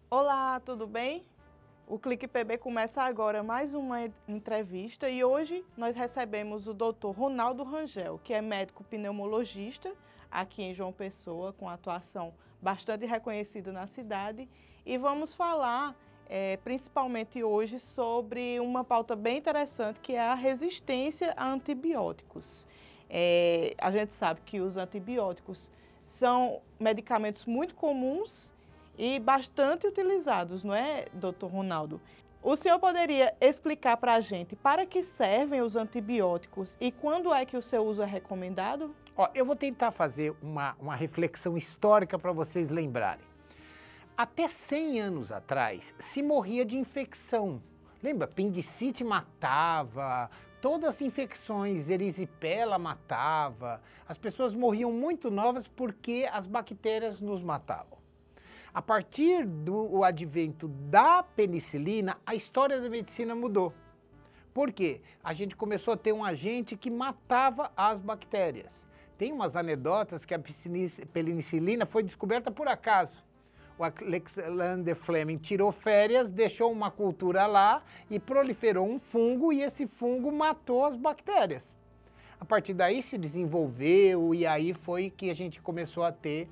Olá, tudo bem? O Clique PB começa agora mais uma entrevista e hoje nós recebemos o Dr. Ronaldo Rangel, que é médico pneumologista aqui em João Pessoa, com atuação bastante reconhecida na cidade, e vamos falar principalmente hoje sobre uma pauta bem interessante que é a resistência a antibióticos. A gente sabe que os antibióticos são medicamentos muito comuns e bastante utilizados, não é, doutor Ronaldo? O senhor poderia explicar para a gente para que servem os antibióticos e quando é que o seu uso é recomendado? Ó, eu vou tentar fazer uma reflexão histórica para vocês lembrarem. Até 100 anos atrás, se morria de infecção. Lembra? Apendicite matava, todas as infecções, erisipela matava. As pessoas morriam muito novas porque as bactérias nos matavam. A partir do advento da penicilina, a história da medicina mudou. Por quê? A gente começou a ter um agente que matava as bactérias. Tem umas anedotas que a penicilina foi descoberta por acaso. O Alexander Fleming tirou férias, deixou uma cultura lá e proliferou um fungo e esse fungo matou as bactérias. A partir daí se desenvolveu e aí foi que a gente começou a ter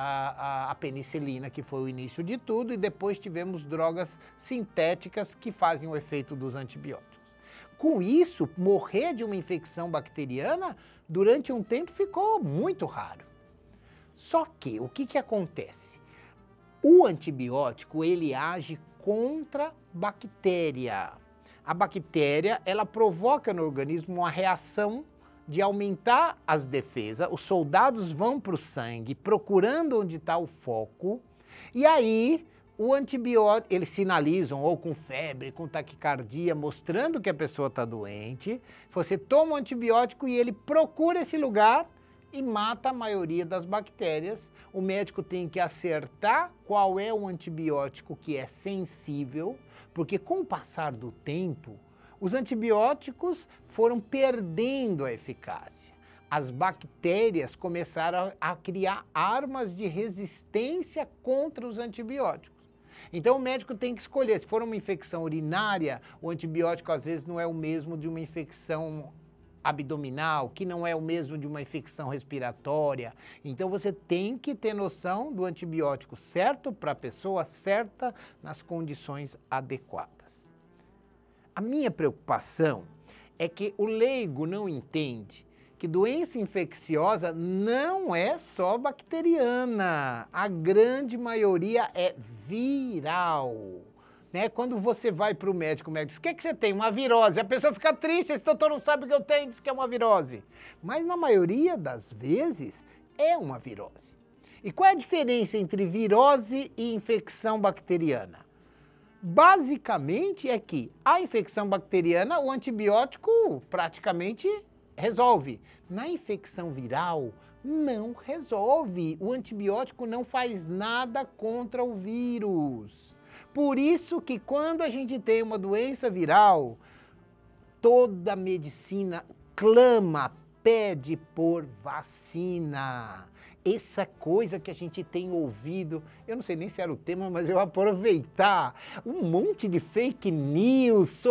a penicilina, que foi o início de tudo, e depois tivemos drogas sintéticas que fazem o efeito dos antibióticos. Com isso, morrer de uma infecção bacteriana, durante um tempo ficou muito raro. Só que, o que acontece? O antibiótico, ele age contra a bactéria. A bactéria, ela provoca no organismo uma reação de aumentar as defesas, os soldados vão para o sangue procurando onde está o foco, e aí o antibiótico, eles sinalizam ou com febre, com taquicardia, mostrando que a pessoa está doente, você toma o antibiótico e ele procura esse lugar e mata a maioria das bactérias. O médico tem que acertar qual é o antibiótico que é sensível, porque com o passar do tempo, os antibióticos foram perdendo a eficácia. As bactérias começaram a criar armas de resistência contra os antibióticos. Então o médico tem que escolher, se for uma infecção urinária, o antibiótico às vezes não é o mesmo de uma infecção abdominal, que não é o mesmo de uma infecção respiratória. Então você tem que ter noção do antibiótico certo para a pessoa certa nas condições adequadas. A minha preocupação é que o leigo não entende que doença infecciosa não é só bacteriana, a grande maioria é viral. Né? Quando você vai para o médico diz, o que você tem? Uma virose. A pessoa fica triste, esse doutor não sabe o que eu tenho, diz que é uma virose. Mas na maioria das vezes é uma virose. E qual é a diferença entre virose e infecção bacteriana? Basicamente é que a infecção bacteriana, o antibiótico praticamente resolve. Na infecção viral, não resolve. O antibiótico não faz nada contra o vírus. Por isso que quando a gente tem uma doença viral, toda a medicina clama, pede por vacina. Essa coisa que a gente tem ouvido, eu não sei nem se era o tema, mas eu vou aproveitar um monte de fake news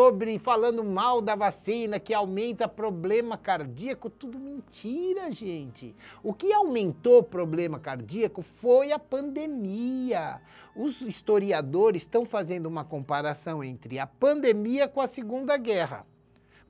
falando mal da vacina, que aumenta problema cardíaco, tudo mentira, gente. O que aumentou problema cardíaco foi a pandemia. Os historiadores estão fazendo uma comparação entre a pandemia com a Segunda Guerra.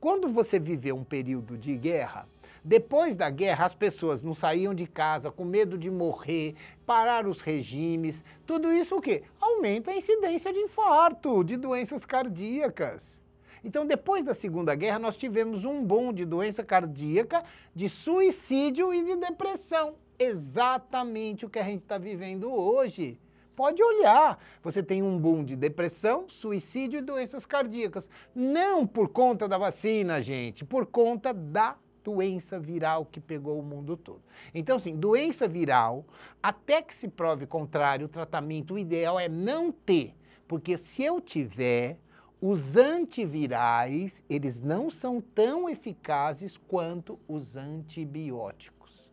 Quando você viveu um período de guerra, depois da guerra, as pessoas não saíam de casa com medo de morrer, pararam os regimes. Tudo isso o quê? Aumenta a incidência de infarto, de doenças cardíacas. Então, depois da Segunda Guerra, nós tivemos um boom de doença cardíaca, de suicídio e de depressão. Exatamente o que a gente está vivendo hoje. Pode olhar, você tem um boom de depressão, suicídio e doenças cardíacas. Não por conta da vacina, gente, por conta da doença viral que pegou o mundo todo. Então, assim, doença viral, até que se prove contrário, o tratamento ideal é não ter, porque se eu tiver, os antivirais, eles não são tão eficazes quanto os antibióticos.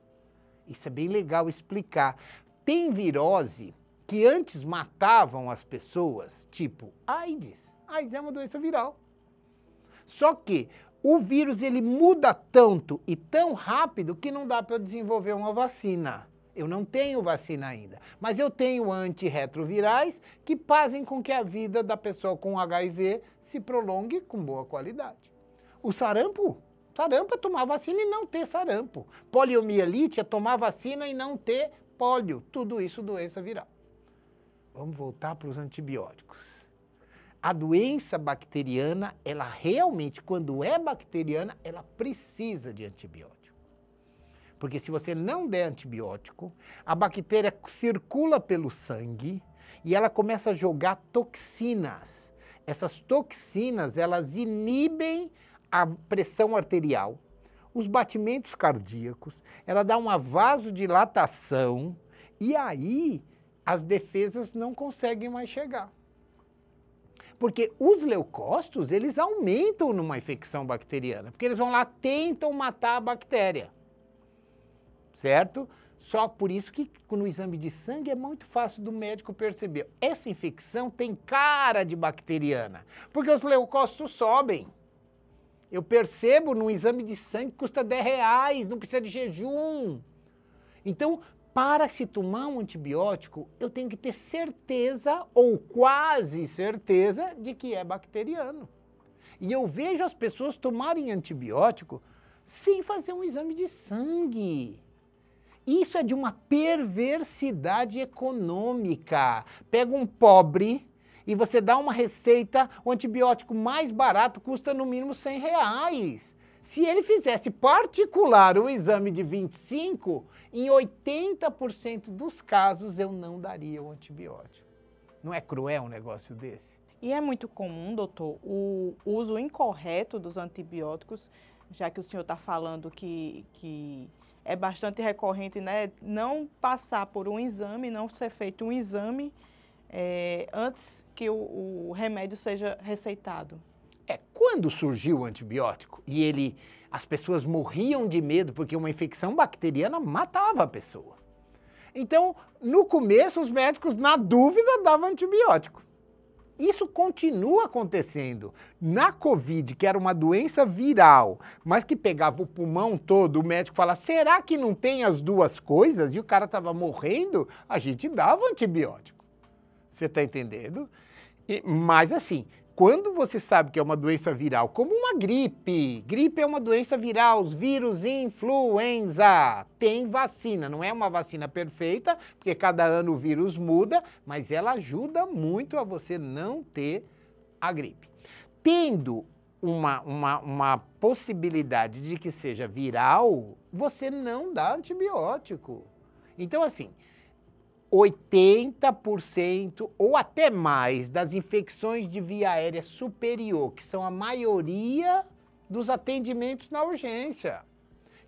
Isso é bem legal explicar. Tem virose que antes matavam as pessoas, tipo AIDS. AIDS é uma doença viral. Só que o vírus ele muda tanto e tão rápido que não dá para eu desenvolver uma vacina. Eu não tenho vacina ainda, mas eu tenho antirretrovirais que fazem com que a vida da pessoa com HIV se prolongue com boa qualidade. O sarampo é tomar vacina e não ter sarampo. Poliomielite é tomar vacina e não ter pólio. Tudo isso doença viral. Vamos voltar para os antibióticos. A doença bacteriana, ela realmente, quando é bacteriana, ela precisa de antibiótico. Porque se você não der antibiótico, a bactéria circula pelo sangue e ela começa a jogar toxinas. Essas toxinas, elas inibem a pressão arterial, os batimentos cardíacos, ela dá uma vasodilatação e aí as defesas não conseguem mais chegar. Porque os leucócitos, eles aumentam numa infecção bacteriana, porque eles vão lá, tentam matar a bactéria, certo? Só por isso que no exame de sangue é muito fácil do médico perceber. Essa infecção tem cara de bacteriana, porque os leucócitos sobem. Eu percebo no exame de sangue que custa R$10, não precisa de jejum. Então, para se tomar um antibiótico, eu tenho que ter certeza, ou quase certeza, de que é bacteriano. E eu vejo as pessoas tomarem antibiótico sem fazer um exame de sangue. Isso é de uma perversidade econômica. Pega um pobre e você dá uma receita, o antibiótico mais barato custa no mínimo R$100. Se ele fizesse particular o exame de 25, em 80% dos casos eu não daria o antibiótico. Não é cruel um negócio desse? E é muito comum, doutor, o uso incorreto dos antibióticos, já que o senhor está falando que é bastante recorrente, né? Não passar por um exame, não ser feito um exame antes que o remédio seja receitado. Quando surgiu o antibiótico e as pessoas morriam de medo porque uma infecção bacteriana matava a pessoa. Então, no começo, os médicos, na dúvida, davam antibiótico. Isso continua acontecendo. Na Covid, que era uma doença viral, mas que pegava o pulmão todo, o médico fala, será que não tem as duas coisas? E o cara estava morrendo, a gente dava antibiótico. Você está entendendo? Mas assim, quando você sabe que é uma doença viral, como uma gripe é uma doença viral, os vírus influenza, tem vacina, não é uma vacina perfeita, porque cada ano o vírus muda, mas ela ajuda muito a você não ter a gripe. Tendo uma possibilidade de que seja viral, você não dá antibiótico. Então assim, 80% ou até mais das infecções de via aérea superior, que são a maioria dos atendimentos na urgência,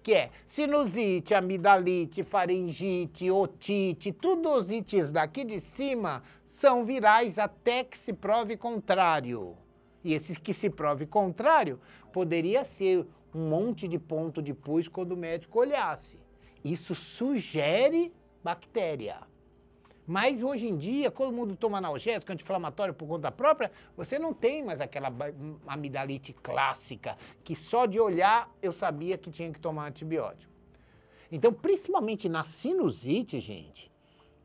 que é sinusite, amidalite, faringite, otite, tudo os ites daqui de cima são virais até que se prove contrário. E esses que se prove contrário, poderia ser um monte de ponto de pus quando o médico olhasse. Isso sugere bactéria. Mas hoje em dia, todo mundo toma analgésico, anti-inflamatório por conta própria, você não tem mais aquela amidalite clássica, que só de olhar eu sabia que tinha que tomar antibiótico. Então, principalmente na sinusite, gente,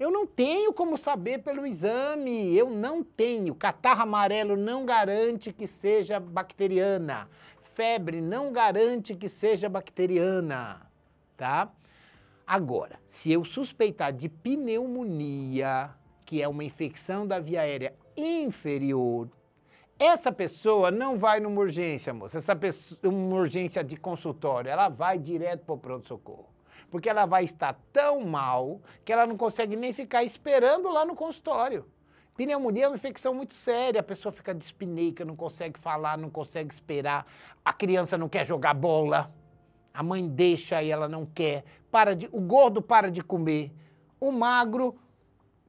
eu não tenho como saber pelo exame, eu não tenho. Catarro amarelo não garante que seja bacteriana. Febre não garante que seja bacteriana, tá? Agora, se eu suspeitar de pneumonia, que é uma infecção da via aérea inferior, essa pessoa não vai numa urgência, moça, uma urgência de consultório, ela vai direto para o pronto-socorro. Porque ela vai estar tão mal que ela não consegue nem ficar esperando lá no consultório. Pneumonia é uma infecção muito séria, a pessoa fica dispneica, não consegue falar, não consegue esperar, a criança não quer jogar bola. A mãe deixa e ela não quer, o gordo para de comer, o magro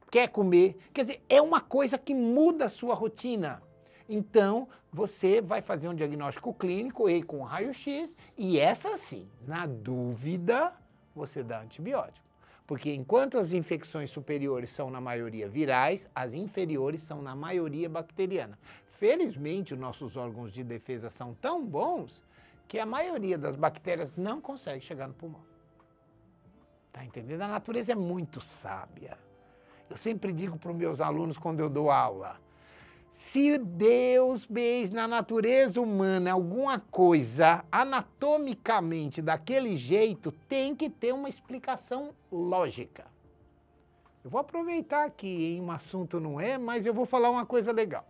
quer comer. Quer dizer, é uma coisa que muda a sua rotina. Então, você vai fazer um diagnóstico clínico e com raio-x e essa sim, na dúvida, você dá antibiótico. Porque enquanto as infecções superiores são na maioria virais, as inferiores são na maioria bacteriana. Felizmente, os nossos órgãos de defesa são tão bons que a maioria das bactérias não consegue chegar no pulmão. Tá entendendo? A natureza é muito sábia. Eu sempre digo para os meus alunos quando eu dou aula, se Deus fez na natureza humana alguma coisa anatomicamente daquele jeito, tem que ter uma explicação lógica. Eu vou aproveitar aqui, um assunto não é, mas eu vou falar uma coisa legal.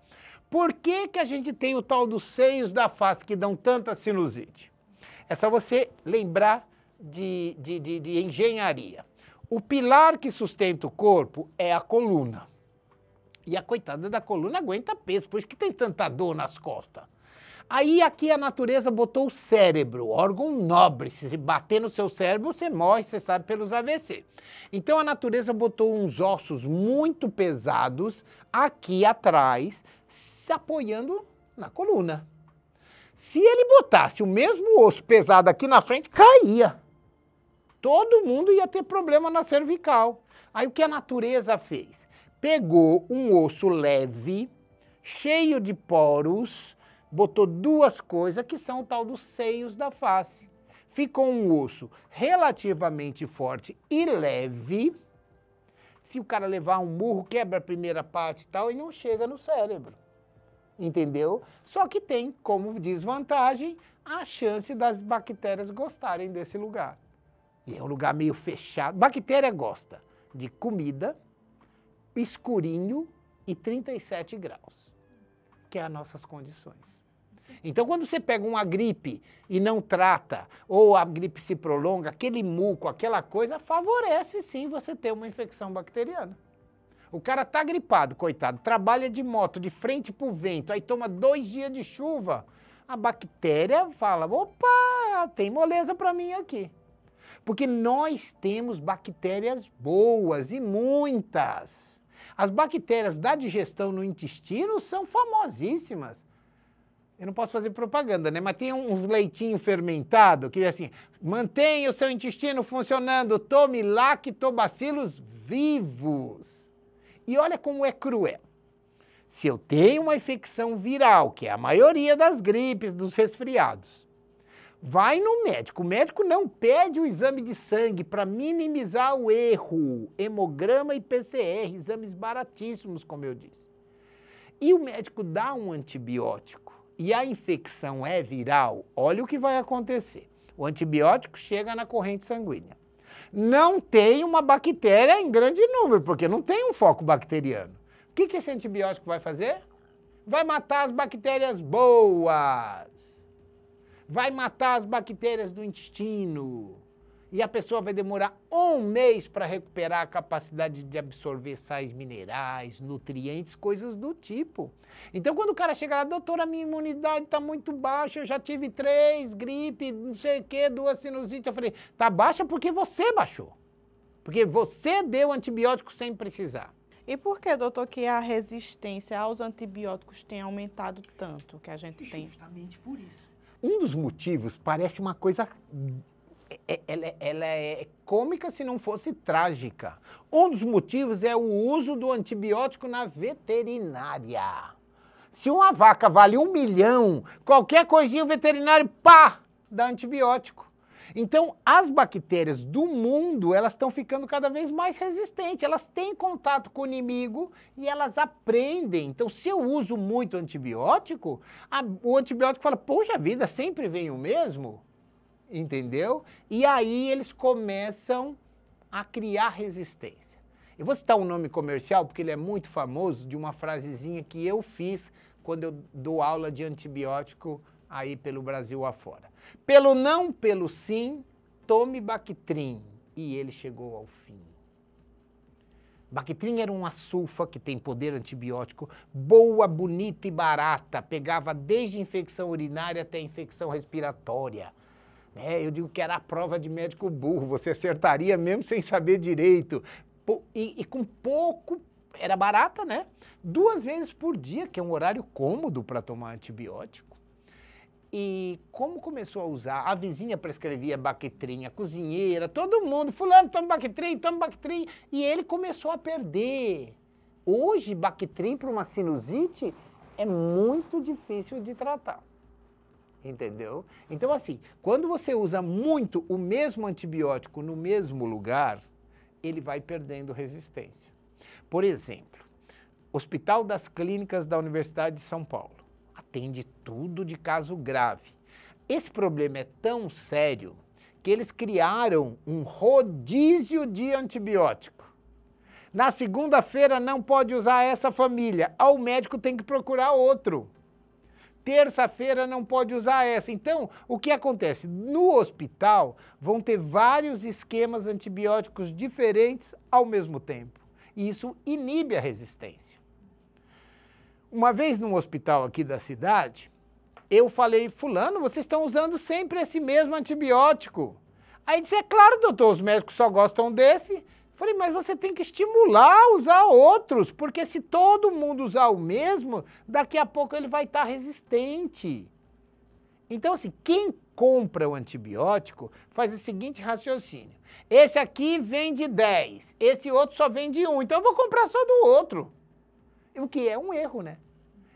Por que que a gente tem o tal dos seios da face que dão tanta sinusite? É só você lembrar de engenharia. O pilar que sustenta o corpo é a coluna. E a coitada da coluna aguenta peso, por isso que tem tanta dor nas costas. Aí aqui a natureza botou o cérebro, órgão nobre. Se bater no seu cérebro, você morre, você sabe, pelos AVC. Então a natureza botou uns ossos muito pesados aqui atrás, se apoiando na coluna. Se ele botasse o mesmo osso pesado aqui na frente, caía. Todo mundo ia ter problema na cervical. Aí o que a natureza fez? Pegou um osso leve, cheio de poros, botou duas coisas que são o tal dos seios da face. Ficou um osso relativamente forte e leve. Se o cara levar um murro, quebra a primeira parte e tal, e não chega no cérebro. Entendeu? Só que tem como desvantagem a chance das bactérias gostarem desse lugar. E é um lugar meio fechado. Bactéria gosta de comida, escurinho e 37 graus, que é as nossas condições. Então, quando você pega uma gripe e não trata, ou a gripe se prolonga, aquele muco, aquela coisa, favorece sim você ter uma infecção bacteriana. O cara tá gripado, coitado, trabalha de moto, de frente pro vento, aí toma 2 dias de chuva, a bactéria fala, opa, tem moleza para mim aqui. Porque nós temos bactérias boas e muitas. As bactérias da digestão no intestino são famosíssimas. Eu não posso fazer propaganda, né? Mas tem uns leitinhos fermentados que assim, mantenha o seu intestino funcionando, tome lactobacilos vivos. E olha como é cruel. Se eu tenho uma infecção viral, que é a maioria das gripes, dos resfriados, vai no médico. O médico não pede o exame de sangue para minimizar o erro. Hemograma e PCR, exames baratíssimos, como eu disse. E o médico dá um antibiótico e a infecção é viral, olha o que vai acontecer. O antibiótico chega na corrente sanguínea. Não tem uma bactéria em grande número, porque não tem um foco bacteriano. O que esse antibiótico vai fazer? Vai matar as bactérias boas. Vai matar as bactérias do intestino. E a pessoa vai demorar 1 mês para recuperar a capacidade de absorver sais minerais, nutrientes, coisas do tipo. Então, quando o cara chega lá, doutora, minha imunidade está muito baixa, eu já tive 3 gripe, não sei o quê, 2 sinusites. Eu falei, tá baixa porque você baixou. Porque você deu antibiótico sem precisar. E por que, doutor, que a resistência aos antibióticos tem aumentado tanto que a gente tem? Justamente por isso. Um dos motivos parece uma coisa, ela é cômica se não fosse trágica. Um dos motivos é o uso do antibiótico na veterinária. Se uma vaca vale 1 milhão, qualquer coisinha o veterinário, pá, dá antibiótico. Então, as bactérias do mundo, elas estão ficando cada vez mais resistentes. Elas têm contato com o inimigo e elas aprendem. Então, se eu uso muito antibiótico, o antibiótico fala, poxa vida, sempre vem o mesmo? Entendeu? E aí eles começam a criar resistência. Eu vou citar um nome comercial, porque ele é muito famoso, de uma frasezinha que eu fiz quando eu dou aula de antibiótico aí pelo Brasil afora. Pelo não, pelo sim, tome Bactrim. E ele chegou ao fim. Bactrim era uma sulfa que tem poder antibiótico, boa, bonita e barata. Pegava desde infecção urinária até infecção respiratória. Eu digo que era a prova de médico burro, você acertaria mesmo sem saber direito. E com pouco, era barata, né? 2 vezes por dia, que é um horário cômodo para tomar antibiótico. E como começou a usar, a vizinha prescrevia Bactrim, a cozinheira, todo mundo, fulano, toma Bactrim, e ele começou a perder. Hoje, Bactrim para uma sinusite é muito difícil de tratar, entendeu? Então, assim, quando você usa muito o mesmo antibiótico no mesmo lugar, ele vai perdendo resistência. Por exemplo, Hospital das Clínicas da Universidade de São Paulo. Atende tudo de caso grave. Esse problema é tão sério que eles criaram um rodízio de antibiótico. Na segunda-feira não pode usar essa família, o médico tem que procurar outro. Terça-feira não pode usar essa. Então, o que acontece? No hospital vão ter vários esquemas antibióticos diferentes ao mesmo tempo. E isso inibe a resistência. Uma vez num hospital aqui da cidade, eu falei, fulano, vocês estão usando sempre esse mesmo antibiótico. Aí disse, é claro, doutor, os médicos só gostam desse. Falei, mas você tem que estimular a usar outros, porque se todo mundo usar o mesmo, daqui a pouco ele vai estar resistente. Então, assim, quem compra o antibiótico faz o seguinte raciocínio. Esse aqui vende 10, esse outro só vende 1, então eu vou comprar só do outro. O que é um erro, né?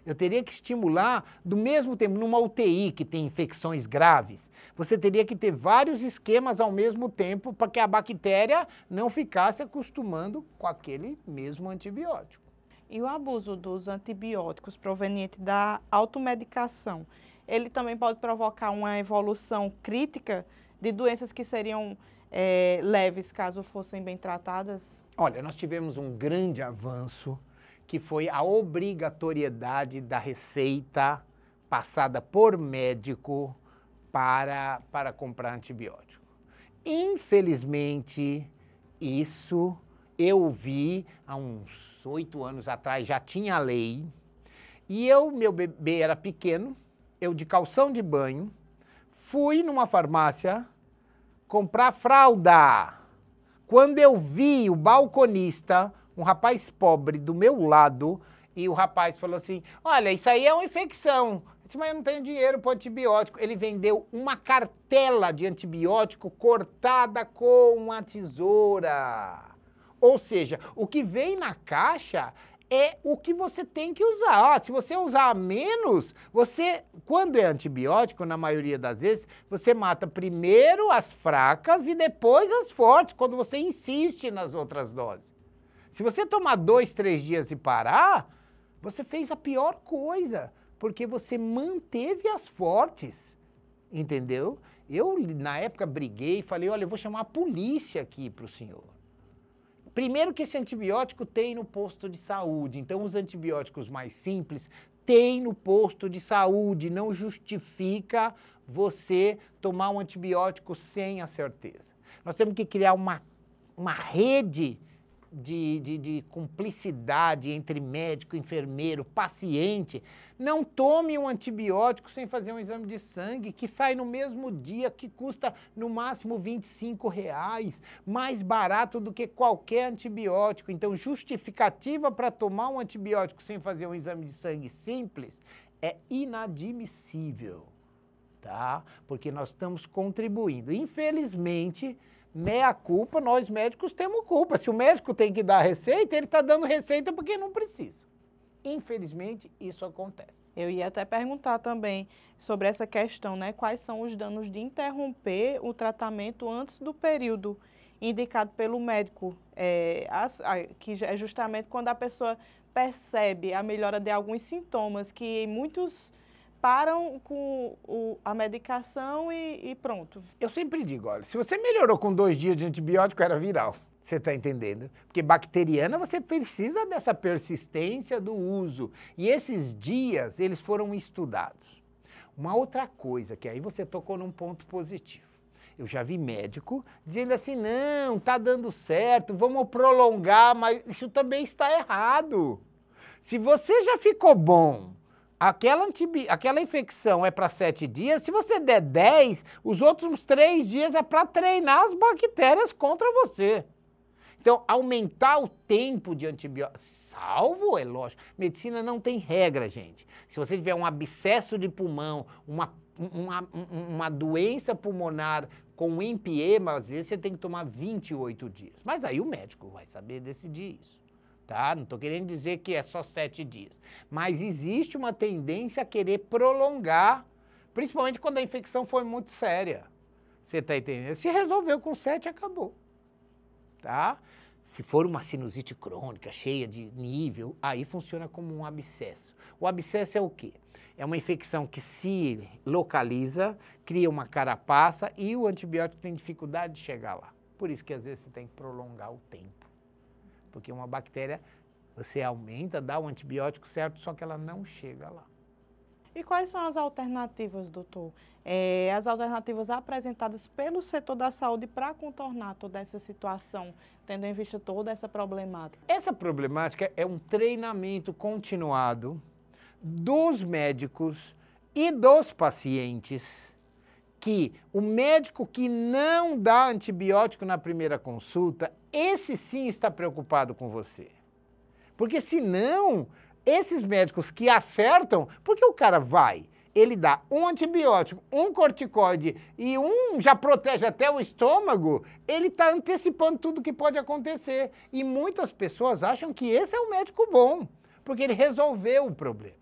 Eu teria que estimular, do mesmo tempo, numa UTI que tem infecções graves, você teria que ter vários esquemas ao mesmo tempo para que a bactéria não ficasse acostumando com aquele mesmo antibiótico. E o abuso dos antibióticos proveniente da automedicação, ele também pode provocar uma evolução crítica de doenças que seriam leves caso fossem bem tratadas? Olha, nós tivemos um grande avanço que foi a obrigatoriedade da receita passada por médico para comprar antibiótico. Infelizmente, isso eu vi há uns 8 anos atrás, já tinha lei, e meu bebê era pequeno, eu de calção de banho, fui numa farmácia comprar fralda. Quando eu vi o balconista, um rapaz pobre do meu lado, e o rapaz falou assim, olha, isso aí é uma infecção. Eu disse, mas eu não tenho dinheiro para antibiótico. Ele vendeu uma cartela de antibiótico cortada com uma tesoura. Ou seja, o que vem na caixa é o que você tem que usar. Se você usar menos, quando é antibiótico, na maioria das vezes, você mata primeiro as fracas e depois as fortes, quando você insiste nas outras doses. Se você tomar 2, 3 dias e parar, você fez a pior coisa, porque você manteve as fortes, entendeu? Eu, na época, briguei e falei, olha, eu vou chamar a polícia aqui para o senhor. Primeiro que esse antibiótico tem no posto de saúde, então os antibióticos mais simples tem no posto de saúde, não justifica você tomar um antibiótico sem a certeza. Nós temos que criar uma rede de cumplicidade entre médico, enfermeiro, paciente. Não tome um antibiótico sem fazer um exame de sangue, que sai no mesmo dia, que custa no máximo R$25, mais barato do que qualquer antibiótico. Então, justificativa para tomar um antibiótico sem fazer um exame de sangue simples é inadmissível, tá? Porque nós estamos contribuindo. Infelizmente, meia culpa, nós médicos temos culpa. Se o médico tem que dar receita, ele está dando receita porque não precisa. Infelizmente, isso acontece. Eu ia até perguntar também sobre essa questão, né? Quais são os danos de interromper o tratamento antes do período indicado pelo médico, que é justamente quando a pessoa percebe a melhora de alguns sintomas, que muitos param com a medicação e pronto. Eu sempre digo, olha, se você melhorou com 2 dias de antibiótico, era viral. Você está entendendo? Porque bacteriana você precisa dessa persistência do uso. E esses dias, eles foram estudados. Uma outra coisa, que aí você tocou num ponto positivo. Eu já vi médico dizendo assim, não, tá dando certo, vamos prolongar, mas isso também está errado. Se você já ficou bom, aquela infecção é para 7 dias, se você der 10, os outros 3 dias é para treinar as bactérias contra você. Então, aumentar o tempo de antibiótico, salvo, é lógico, medicina não tem regra, gente. Se você tiver um abscesso de pulmão, uma uma doença pulmonar com empiema, às vezes você tem que tomar 28 dias. Mas aí o médico vai saber decidir isso, tá? Não estou querendo dizer que é só 7 dias. Mas existe uma tendência a querer prolongar, principalmente quando a infecção foi muito séria. Você está entendendo? Se resolveu com 7, acabou, tá? Se for uma sinusite crônica, cheia de nível, aí funciona como um abscesso. O abscesso é o quê? É uma infecção que se localiza, cria uma carapaça e o antibiótico tem dificuldade de chegar lá. Por isso que às vezes você tem que prolongar o tempo. Porque uma bactéria, você aumenta, dá o antibiótico certo, só que ela não chega lá. E quais são as alternativas, doutor? As alternativas apresentadas pelo setor da saúde para contornar toda essa situação, tendo em vista toda essa problemática? Essa problemática é um treinamento continuado dos médicos e dos pacientes, que o médico que não dá antibiótico na primeira consulta, esse sim está preocupado com você. Porque senão, esses médicos que acertam, porque o cara vai, ele dá um antibiótico, um corticoide e um já protege até o estômago, ele está antecipando tudo que pode acontecer. E muitas pessoas acham que esse é um médico bom, porque ele resolveu o problema.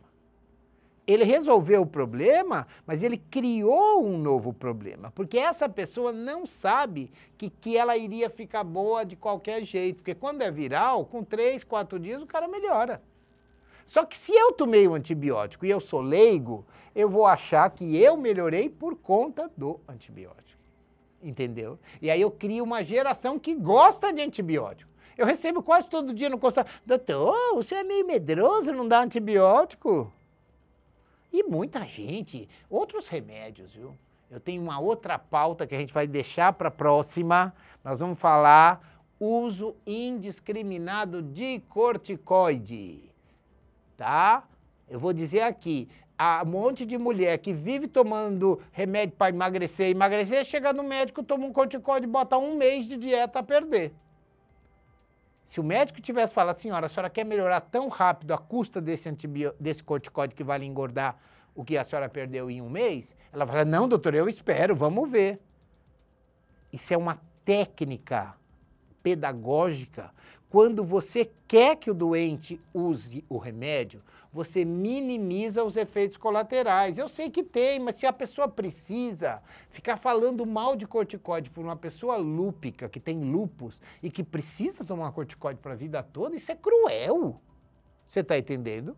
Ele resolveu o problema, mas ele criou um novo problema, porque essa pessoa não sabe que ela iria ficar boa de qualquer jeito, porque quando é viral, com 3, 4 dias o cara melhora. Só que se eu tomei um antibiótico e eu sou leigo, eu vou achar que eu melhorei por conta do antibiótico, entendeu? E aí eu crio uma geração que gosta de antibiótico. Eu recebo quase todo dia no consultório, doutor, você é meio medroso, não dá antibiótico? E muita gente, outros remédios, viu? Eu tenho uma outra pauta que a gente vai deixar para a próxima. Nós vamos falar uso indiscriminado de corticoide, tá? Eu vou dizer aqui, há um monte de mulher que vive tomando remédio para emagrecer, chega no médico, toma um corticoide, bota 1 mês de dieta a perder. Se o médico tivesse falado, senhora, a senhora quer melhorar tão rápido a custa desse corticoide que vai lhe engordar o que a senhora perdeu em 1 mês, ela fala, não, doutor, eu espero, vamos ver. Isso é uma técnica pedagógica. Quando você quer que o doente use o remédio, você minimiza os efeitos colaterais. Eu sei que tem, mas se a pessoa precisa ficar falando mal de corticoide por uma pessoa lúpica, que tem lúpus, e que precisa tomar corticoide para a vida toda, isso é cruel. Você está entendendo?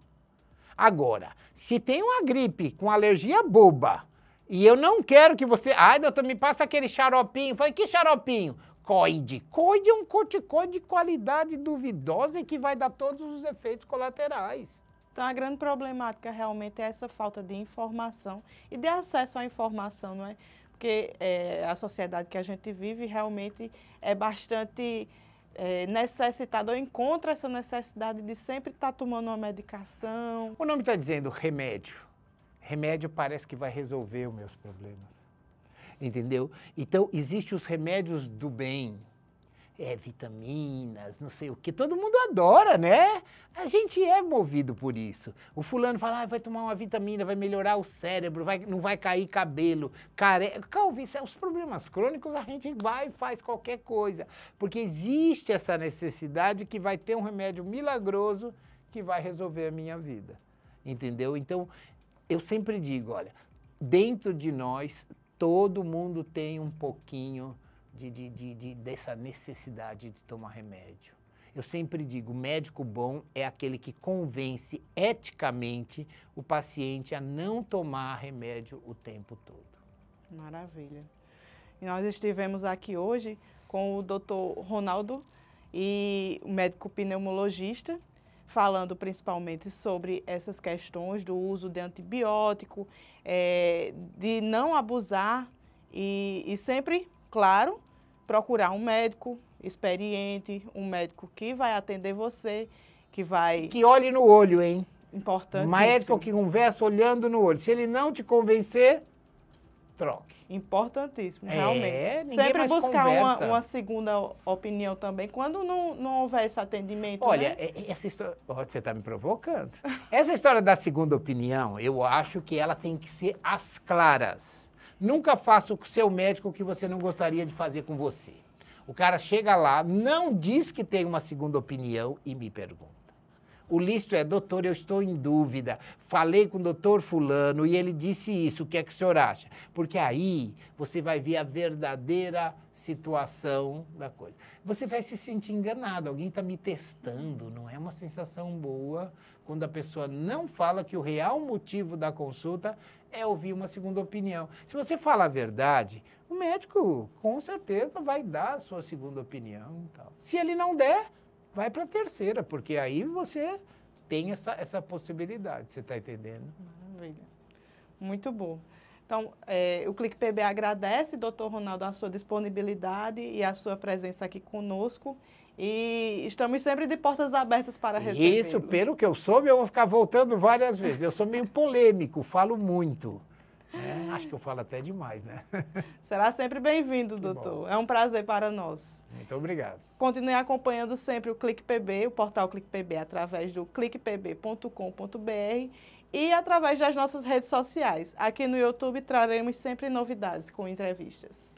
Agora, se tem uma gripe com alergia boba, e eu não quero que você... Ai, doutor, me passa aquele xaropinho. Falei, que xaropinho? Coide. Coide é um corticoide de qualidade duvidosa e que vai dar todos os efeitos colaterais. Então, a grande problemática realmente é essa falta de informação e de acesso à informação, não é? Porque a sociedade que a gente vive realmente é bastante necessitada, ou encontra essa necessidade de sempre estar tomando uma medicação. O nome está dizendo remédio. Remédio parece que vai resolver os meus problemas. Entendeu? Então, existem os remédios do bem. Vitaminas, não sei o que, todo mundo adora, né? A gente é movido por isso. O fulano fala, vai tomar uma vitamina, vai melhorar o cérebro, não vai cair cabelo, calvície, os problemas crônicos a gente vai e faz qualquer coisa, porque existe essa necessidade que vai ter um remédio milagroso que vai resolver a minha vida, entendeu? Então, eu sempre digo, olha, dentro de nós, todo mundo tem um pouquinho dessa necessidade de tomar remédio. Eu sempre digo, médico bom é aquele que convence eticamente o paciente a não tomar remédio o tempo todo. Maravilha. E nós estivemos aqui hoje com o Dr. Ronaldo, e o médico pneumologista, falando principalmente sobre essas questões do uso de antibiótico, de não abusar e sempre, claro, procurar um médico experiente, um médico que vai atender você, que vai... Que olhe no olho, hein? Importante. Médico que conversa olhando no olho. Se ele não te convencer, troque. Importantíssimo, É, realmente. ninguém Sempre mais buscar conversa. uma segunda opinião também, quando não houver esse atendimento, Olha, né? essa história... Ó, você está me provocando. Essa história da segunda opinião, eu acho que ela tem que ser às claras. Nunca faça com o seu médico o que você não gostaria de fazer com você. O cara chega lá, não diz que tem uma segunda opinião e me pergunta. O listo é, doutor, eu estou em dúvida, falei com o doutor fulano e ele disse isso, o que é que o senhor acha? Porque aí você vai ver a verdadeira situação da coisa. Você vai se sentir enganado, alguém está me testando, não é uma sensação boa quando a pessoa não fala que o real motivo da consulta é ouvir uma segunda opinião. Se você fala a verdade, o médico com certeza vai dar a sua segunda opinião e tal. Se ele não der, vai para a terceira, porque aí você tem essa possibilidade, você está entendendo? Maravilha. Muito bom. Então, o Clique PB agradece, doutor Ronaldo, a sua disponibilidade e a sua presença aqui conosco. E estamos sempre de portas abertas para recebê-lo. Isso, pelo que eu soube, eu vou ficar voltando várias vezes. Eu sou meio polêmico, falo muito. Acho que eu falo até demais, né? Será sempre bem-vindo, doutor. bom. É um prazer para nós. Muito obrigado. Continue acompanhando sempre o Clique PB, o portal Clique PB, através do cliquepb.com.br e através das nossas redes sociais. Aqui no YouTube traremos sempre novidades com entrevistas.